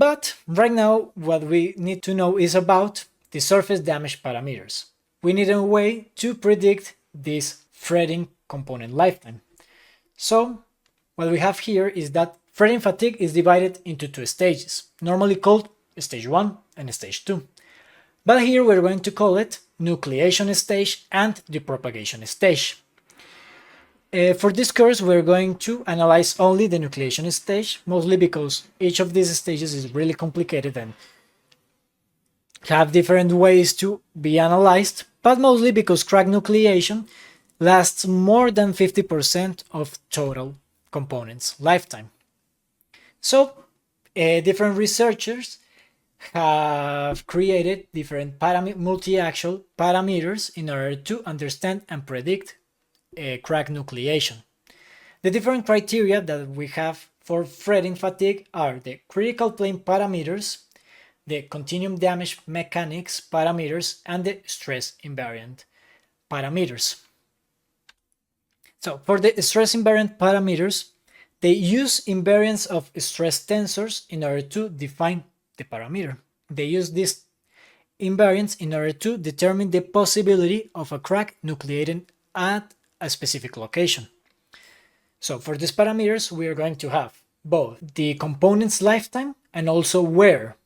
But right now, what we need to know is about the surface damage parameters. We need a way to predict this threading component lifetime. So what we have here is that threading fatigue is divided into two stages, normally called stage 1 and stage 2. But here we're going to call it nucleation stage and depropagation stage. For this course, we're going to analyze only the nucleation stage, mostly because each of these stages is really complicated and have different ways to be analyzed, but mostly because crack nucleation lasts more than 50% of total components lifetime. So different researchers have created different multi-axial parameters in order to understand and predict crack nucleation. The different criteria that we have for threading fatigue are the critical plane parameters, the continuum damage mechanics parameters, and the stress invariant parameters. So for the stress invariant parameters, they use invariance of stress tensors in order to define the parameter. They use this invariance in order to determine the possibility of a crack nucleating at a specific location. So for these parameters, we are going to have both the component's lifetime and also where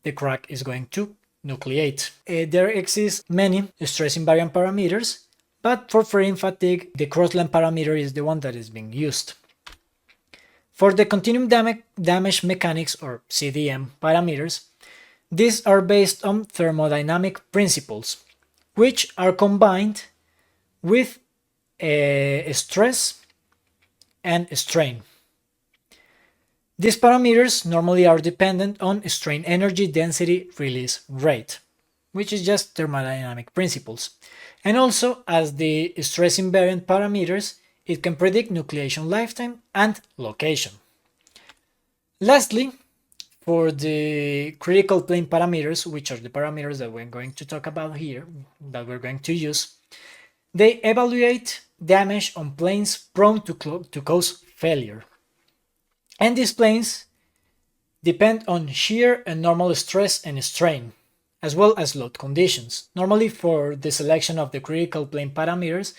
the crack is going to nucleate. There exist many stress invariant parameters, but for threading fatigue, the crossline parameter is the one that is being used. For the continuum damage mechanics, or CDM parameters, these are based on thermodynamic principles, which are combined with stress and strain. These parameters normally are dependent on strain energy density release rate, which is just thermodynamic principles. And also, as the stress invariant parameters, it can predict nucleation lifetime and location. Lastly, for the critical plane parameters, which are the parameters that we're going to talk about here, that we're going to use, they evaluate damage on planes prone to cause failure. And these planes depend on shear and normal stress and strain, as well as load conditions. Normally, for the selection of the critical plane parameters,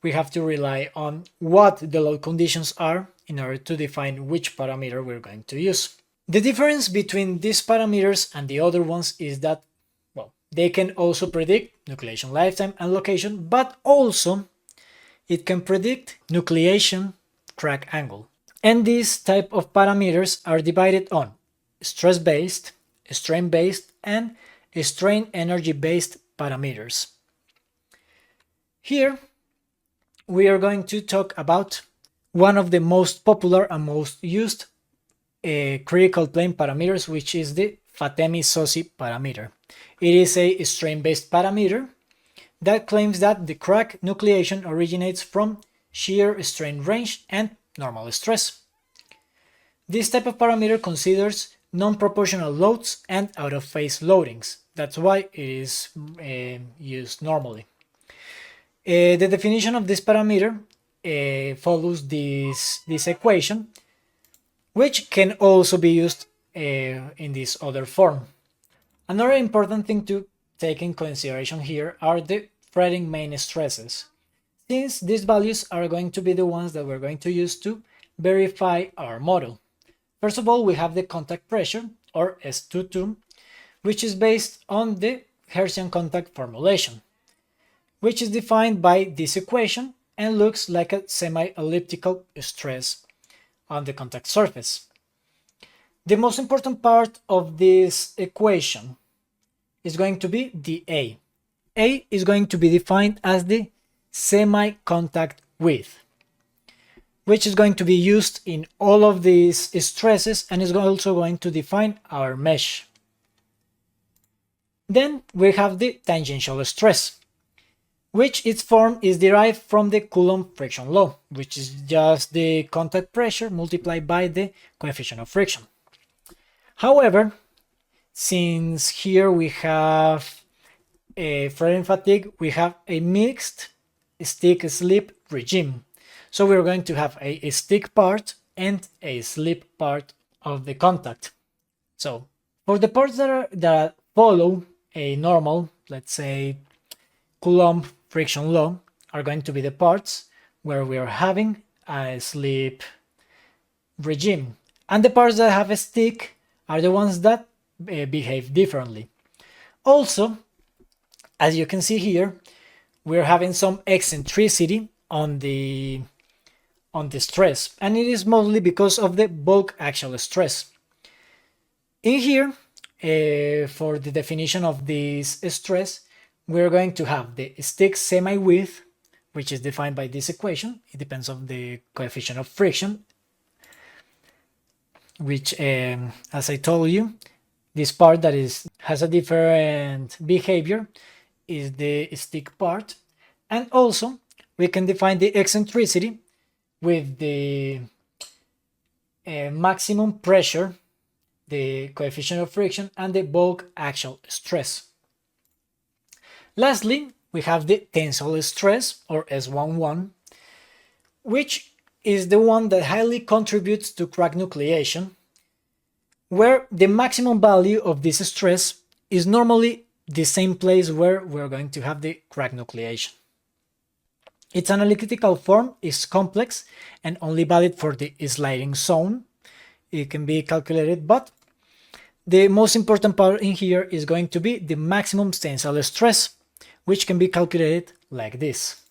we have to rely on what the load conditions are in order to define which parameter we're going to use. The difference between these parameters and the other ones is that, well, they can also predict nucleation lifetime and location, but also it can predict nucleation crack angle. And these type of parameters are divided on stress-based, strain-based, and strain energy-based parameters. Here, we are going to talk about one of the most popular and most used critical plane parameters, which is the Fatemi-Sossi parameter. It is a strain-based parameter that claims that the crack nucleation originates from shear strain range and normal stress. This type of parameter considers non-proportional loads and out-of-phase loadings. That's why it is used normally. The definition of this parameter follows this equation, which can also be used in this other form. Another important thing to take in consideration here are the threading main stresses, since these values are going to be the ones that we're going to use to verify our model. First of all, we have the contact pressure, or S22, which is based on the Hertzian contact formulation, which is defined by this equation and looks like a semi-elliptical stress on the contact surface. The most important part of this equation is going to be the A. A is going to be defined as the semi-contact width, which is going to be used in all of these stresses and is also going to define our mesh. Then we have the tangential stress, which its form is derived from the Coulomb friction law, which is just the contact pressure multiplied by the coefficient of friction. However, since here we have a threading fatigue, we have a mixed stick-slip regime. So we're going to have a stick part and a slip part of the contact. So For the parts that follow a normal, let's say, Coulomb friction law, are going to be the parts where we are having a slip regime. And the parts that have a stick are the ones that behave differently. Also, as you can see here, we're having some eccentricity on the stress, and it is mostly because of the bulk axial stress. In here, for the definition of this stress, we're going to have the stick semi-width, which is defined by this equation. It depends on the coefficient of friction, which, as I told you, this part that has a different behavior is the stick part. And also, we can define the eccentricity with the maximum pressure, the coefficient of friction, and the bulk axial stress. Lastly, we have the tensile stress, or S11, which is the one that highly contributes to crack nucleation, where the maximum value of this stress is normally the same place where we're going to have the crack nucleation. Its analytical form is complex and only valid for the sliding zone. It can be calculated, but the most important part in here is going to be the maximum tensile stress, which can be calculated like this.